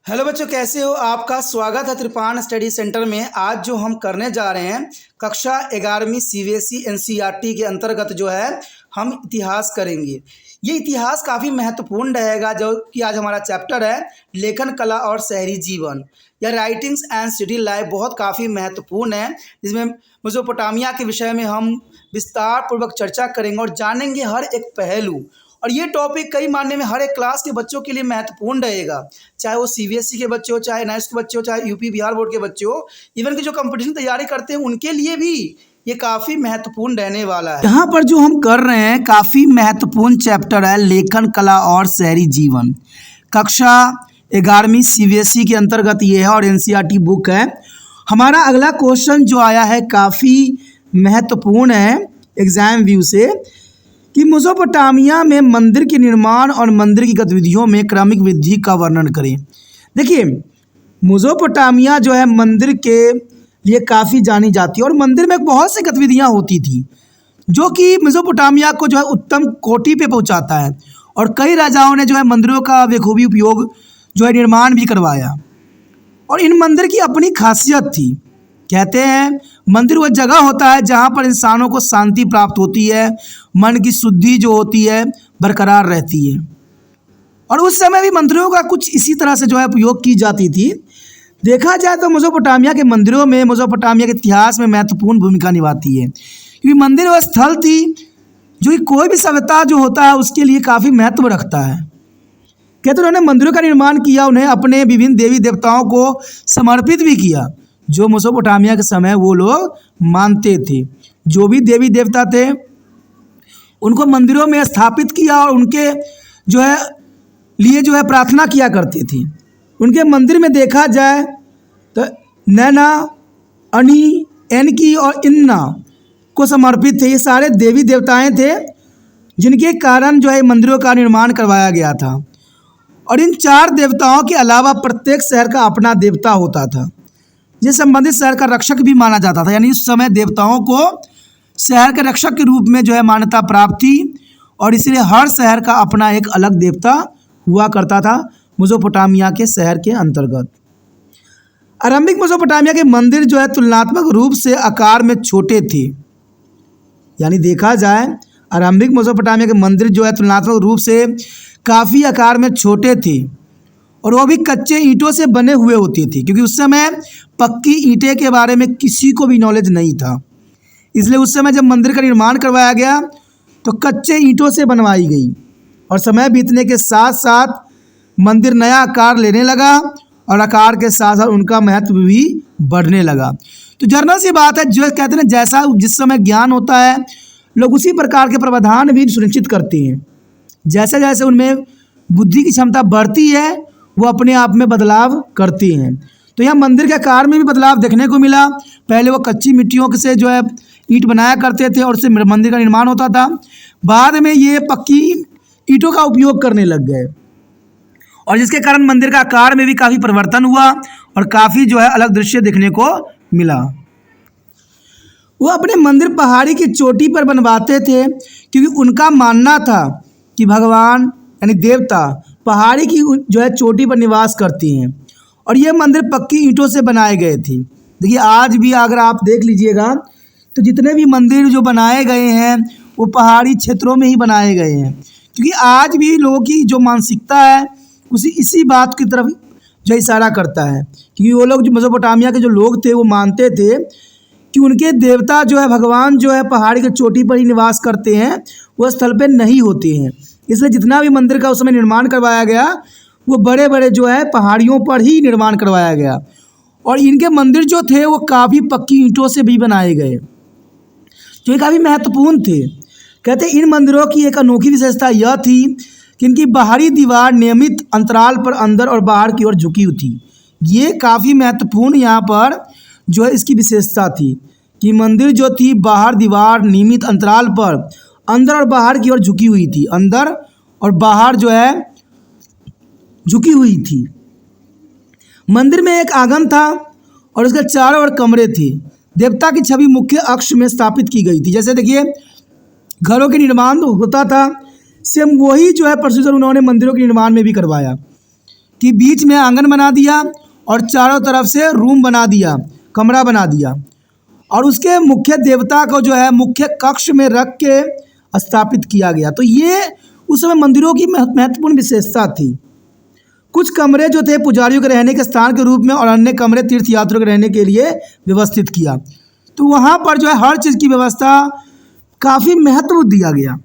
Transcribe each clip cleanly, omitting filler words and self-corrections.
Hello बच्चों, कैसे हो? आपका स्वागत है त्रिपाण स्टडी सेंटर में। आज जो हम करने जा रहे हैं कक्षा 11वीं सीबीएसई एनसीईआरटी के अंतर्गत जो है हम इतिहास करेंगे। ये इतिहास काफ़ी महत्वपूर्ण रहेगा, जो कि आज हमारा चैप्टर है लेखन कला और शहरी जीवन या राइटिंग्स एंड सिटी लाइफ। बहुत काफ़ी महत्वपूर्ण है, जिसमें मेसोपोटामिया के विषय में हम विस्तार पूर्वक चर्चा करेंगे और जानेंगे हर एक पहलू। और ये टॉपिक कई मायने में हर एक क्लास के बच्चों के लिए महत्वपूर्ण रहेगा, चाहे वो सीबीएसई के बच्चे हो, चाहे नेक्स्ट के बच्चे हो, चाहे यूपी बिहार बोर्ड के बच्चे हो। इवन कि जो कंपटीशन तैयारी करते हैं उनके लिए भी ये काफ़ी महत्वपूर्ण रहने वाला है। यहाँ पर जो हम कर रहे हैं काफ़ी महत्वपूर्ण चैप्टर है लेखन कला और शहरी जीवन। कक्षा 11वीं सीबीएसई के अंतर्गत ये है और एनसीईआरटी बुक है। हमारा अगला क्वेश्चन जो आया है काफ़ी महत्वपूर्ण है एग्जाम व्यू से, कि मेसोपोटामिया में मंदिर के निर्माण और मंदिर की गतिविधियों में क्रमिक वृद्धि का वर्णन करें। देखिए, मेसोपोटामिया जो है मंदिर के लिए काफ़ी जानी जाती है और मंदिर में बहुत सी गतिविधियां होती थी, जो कि मेसोपोटामिया को जो है उत्तम कोटि पे पहुंचाता है। और कई राजाओं ने जो है मंदिरों का बेखूबी उपयोग जो है निर्माण भी करवाया। और इन मंदिर की अपनी खासियत थी। कहते हैं मंदिर वह जगह होता है जहाँ पर इंसानों को शांति प्राप्त होती है, मन की शुद्धि जो होती है बरकरार रहती है। और उस समय भी मंदिरों का कुछ इसी तरह से जो है उपयोग की जाती थी। देखा जाए तो मेसोपोटामिया के मंदिरों में मेसोपोटामिया के इतिहास में महत्वपूर्ण भूमिका निभाती है, क्योंकि मंदिर वह स्थल थी जो कि कोई भी सभ्यता जो होता है उसके लिए काफ़ी महत्व रखता है। कहते उन्होंने मंदिरों का निर्माण किया, उन्हें अपने विभिन्न देवी देवताओं को समर्पित भी किया, जो मेसोपोटामिया के समय वो लोग मानते थे। जो भी देवी देवता थे उनको मंदिरों में स्थापित किया और उनके जो है लिए जो है प्रार्थना किया करती थी। उनके मंदिर में देखा जाए तो नैना, अनी, एनकी और इन्ना को समर्पित थे। ये सारे देवी देवताएं थे जिनके कारण जो है मंदिरों का निर्माण करवाया गया था। और इन चार देवताओं के अलावा प्रत्येक शहर का अपना देवता होता था, जिस संबंधित शहर का रक्षक भी माना जाता था। यानी उस समय देवताओं को शहर के रक्षक के रूप में जो है मान्यता प्राप्त थी और इसलिए हर शहर का अपना एक अलग देवता हुआ करता था मेसोपोटामिया के शहर के अंतर्गत। आरंभिक मेसोपोटामिया के मंदिर जो है तुलनात्मक रूप से आकार में छोटे थे। यानी देखा जाए आरंभिक मेसोपोटामिया के मंदिर जो है तुलनात्मक रूप से काफ़ी आकार में छोटे थे और वो भी कच्चे ईंटों से बने हुए होती थी, क्योंकि उस समय पक्की ईंटें के बारे में किसी को भी नॉलेज नहीं था। इसलिए उस समय जब मंदिर का निर्माण करवाया गया तो कच्चे ईंटों से बनवाई गई और समय बीतने के साथ साथ मंदिर नया आकार लेने लगा और आकार के साथ साथ उनका महत्व भी बढ़ने लगा। तो जनरल सी बात है, जो कहते हैं ना, जैसा जिस समय ज्ञान होता है लोग उसी प्रकार के प्रावधान भी सुनिश्चित करते हैं। जैसे जैसे उनमें बुद्धि की क्षमता बढ़ती है वो अपने आप में बदलाव करती हैं। तो यहाँ मंदिर के आकार में भी बदलाव देखने को मिला। पहले वो कच्ची मिट्टियों से जो है ईंट बनाया करते थे और उससे मंदिर का निर्माण होता था। बाद में ये पक्की ईंटों का उपयोग करने लग गए और जिसके कारण मंदिर का आकार में भी काफ़ी परिवर्तन हुआ और काफ़ी जो है अलग दृश्य देखने को मिला। वो अपने मंदिर पहाड़ी की चोटी पर बनवाते थे, क्योंकि उनका मानना था कि भगवान यानी देवता पहाड़ी की जो है चोटी पर निवास करती हैं और ये मंदिर पक्की ईंटों से बनाए गए थे। देखिए, आज भी अगर आप देख लीजिएगा तो जितने भी मंदिर जो बनाए गए हैं वो पहाड़ी क्षेत्रों में ही बनाए गए हैं, क्योंकि आज भी लोगों की जो मानसिकता है इसी बात की तरफ जो इशारा करता है। क्योंकि वो लोग जो मेसोपोटामिया के जो लोग थे वो मानते थे कि उनके देवता जो है भगवान जो है पहाड़ी की चोटी पर ही निवास करते हैं, वो स्थल पर नहीं होते हैं। इसलिए जितना भी मंदिर का उस समय निर्माण करवाया गया वो बड़े बड़े जो है पहाड़ियों पर ही निर्माण करवाया गया और इनके मंदिर जो थे वो काफ़ी पक्की ईंटों से भी बनाए गए, जो ये काफ़ी महत्वपूर्ण थे। कहते इन मंदिरों की एक अनोखी विशेषता यह थी कि इनकी बाहरी दीवार नियमित अंतराल पर अंदर और बाहर की ओर झुकी हुई थी। ये काफ़ी महत्वपूर्ण यहाँ पर जो है इसकी विशेषता थी कि मंदिर जो थी बाहर दीवार नियमित अंतराल पर अंदर और बाहर की ओर झुकी हुई थी, अंदर और बाहर जो है झुकी हुई थी। मंदिर में एक आंगन था और उसके चारों ओर कमरे थे। देवता की छवि मुख्य अक्ष में स्थापित की गई थी। जैसे देखिए घरों के निर्माण होता था, सेम वही जो है प्रोसीजर उन्होंने मंदिरों के निर्माण में भी करवाया। कि बीच में आंगन बना दिया और चारों तरफ से रूम बना दिया, कमरा बना दिया, और उसके मुख्य देवता को जो है मुख्य कक्ष में रख के स्थापित किया गया। तो ये उस समय मंदिरों की महत्वपूर्ण विशेषता थी। कुछ कमरे जो थे पुजारियों के रहने के स्थान के रूप में और अन्य कमरे तीर्थयात्रियों के रहने के लिए व्यवस्थित किया। तो वहाँ पर जो है हर चीज़ की व्यवस्था काफ़ी महत्व दिया गया।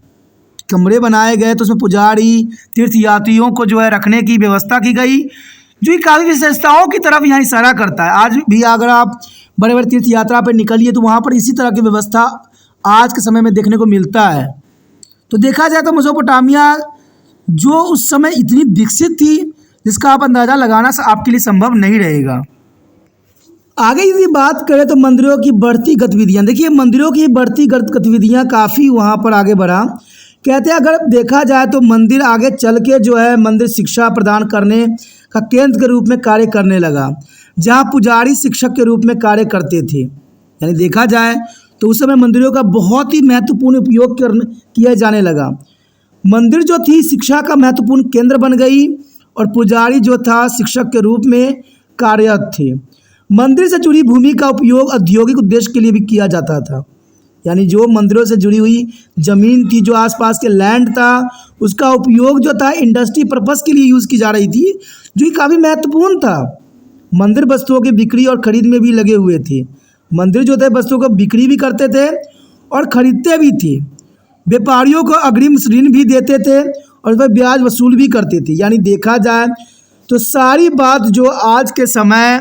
कमरे बनाए गए तो उसमें पुजारी तीर्थयात्रियों को जो है रखने की व्यवस्था की गई, जो कि काफ़ी विशेषताओं की तरफ यहाँ इशारा करता है। आज भी अगर आप बड़े बड़े तीर्थ यात्रा पर निकलिए तो वहाँ पर इसी तरह की व्यवस्था आज के समय में देखने को मिलता है। तो देखा जाए तो मेसोपोटामिया जो उस समय इतनी विकसित थी जिसका आप अंदाज़ा लगाना आपके लिए संभव नहीं रहेगा। आगे यदि बात करें तो मंदिरों की बढ़ती गतिविधियाँ, देखिए मंदिरों की बढ़ती गतिविधियाँ काफ़ी वहाँ पर आगे बढ़ा। कहते हैं अगर देखा जाए तो मंदिर आगे चल के जो है मंदिर शिक्षा प्रदान करने का केंद्र के रूप में कार्य करने लगा, जहाँ पुजारी शिक्षक के रूप में कार्य करते थे। यानी देखा जाए तो उस समय मंदिरों का बहुत ही महत्वपूर्ण उपयोग किया जाने लगा। मंदिर जो थी शिक्षा का महत्वपूर्ण केंद्र बन गई और पुजारी जो था शिक्षक के रूप में कार्यरत थे। मंदिर से जुड़ी भूमि का उपयोग औद्योगिक उद्देश्य के लिए भी किया जाता था। यानी जो मंदिरों से जुड़ी हुई ज़मीन थी, जो आसपास के लैंड था, उसका उपयोग जो था इंडस्ट्री पर्पस के लिए यूज़ की जा रही थी, जो कि काफ़ी महत्वपूर्ण था। मंदिर वस्तुओं की बिक्री और खरीद में भी लगे हुए थे। मंदिर जो थे वस्तुओं को बिक्री भी करते थे और खरीदते भी थे। व्यापारियों को अग्रिम ऋण भी देते थे और उस पर ब्याज वसूल भी करते थे। यानी देखा जाए तो सारी बात जो आज के समय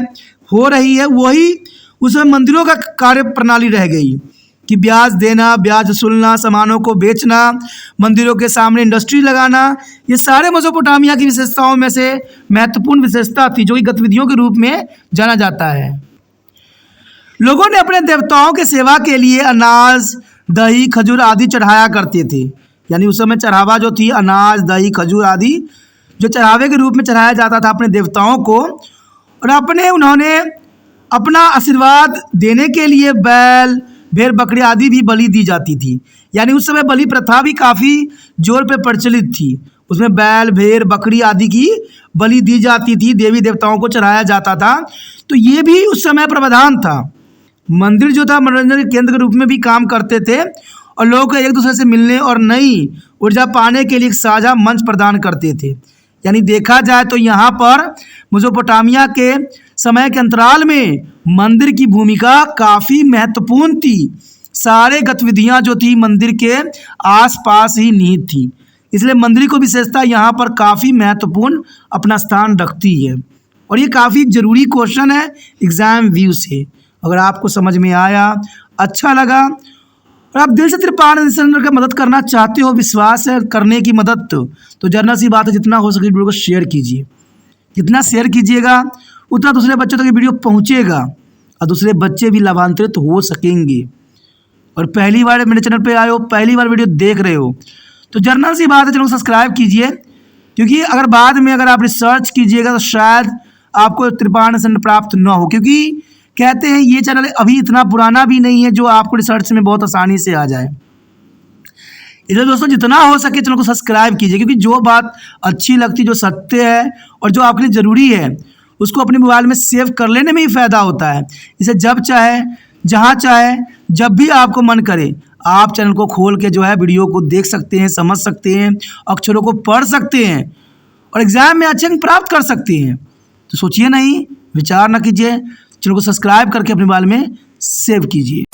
हो रही है वही उसमें मंदिरों का कार्य प्रणाली रह गई कि ब्याज देना, ब्याज वसूलना, सामानों को बेचना, मंदिरों के सामने इंडस्ट्री लगाना, ये सारे मेसोपोटामिया की विशेषताओं में से महत्वपूर्ण विशेषता थी, जो कि गतिविधियों के रूप में जाना जाता है। लोगों ने अपने देवताओं के सेवा के लिए अनाज, दही, खजूर आदि चढ़ाया करते थे। यानी उस समय चढ़ावा जो थी अनाज, दही, खजूर आदि जो चढ़ावे के रूप में चढ़ाया जाता था अपने देवताओं को, और उन्होंने अपना आशीर्वाद देने के लिए बैल, भेड़, बकरी आदि भी बलि दी जाती थी। यानी उस समय बलि प्रथा भी काफ़ी जोर पे प्रचलित थी। उसमें बैल, भेड़, बकरी आदि की बलि दी जाती थी, देवी देवताओं को चढ़ाया जाता था। तो ये भी उस समय प्रावधान था। मंदिर जो था मनोरंजन के केंद्र के रूप में भी काम करते थे और लोगों को एक दूसरे से मिलने और नई ऊर्जा पाने के लिए एक साझा मंच प्रदान करते थे। यानी देखा जाए तो यहाँ पर मेसोपोटामिया के समय के अंतराल में मंदिर की भूमिका काफ़ी महत्वपूर्ण थी। सारे गतिविधियाँ जो थी मंदिर के आसपास ही निहित थी, इसलिए मंदिर को विशेषता यहाँ पर काफ़ी महत्वपूर्ण अपना स्थान रखती है। और ये काफ़ी ज़रूरी क्वेश्चन है एग्ज़ाम व्यू से। अगर आपको समझ में आया, अच्छा लगा और आप दिल से त्रिपाण चंद्र का मदद करना चाहते हो, विश्वास है करने की मदद, तो जर्नल सी बात है जितना हो सके वीडियो को शेयर कीजिए। जितना शेयर कीजिएगा उतना दूसरे बच्चों तक ये वीडियो पहुंचेगा और दूसरे बच्चे भी लाभान्वित हो सकेंगे। और पहली बार मेरे चैनल पे आए हो, पहली बार वीडियो देख रहे हो, तो जर्नल सी बात है चैनल को सब्सक्राइब कीजिए, क्योंकि अगर बाद में अगर आप रिसर्च कीजिएगा तो शायद आपको त्रिपाण चंद्र प्राप्त न हो, क्योंकि कहते हैं ये चैनल अभी इतना पुराना भी नहीं है जो आपको रिसर्च में बहुत आसानी से आ जाए। इसलिए दोस्तों जितना हो सके चैनल को सब्सक्राइब कीजिए, क्योंकि जो बात अच्छी लगती, जो सत्य है और जो आपके लिए ज़रूरी है उसको अपने मोबाइल में सेव कर लेने में ही फ़ायदा होता है। इसे जब चाहे, जहाँ चाहे, जब भी आपको मन करे आप चैनल को खोल के जो है वीडियो को देख सकते हैं, समझ सकते हैं, अक्षरों को पढ़ सकते हैं और एग्ज़ाम में अच्छे अंक प्राप्त कर सकते हैं। तो सोचिए नहीं, विचार न कीजिए, चैनल को सब्सक्राइब करके अपने मोबाइल में सेव कीजिए।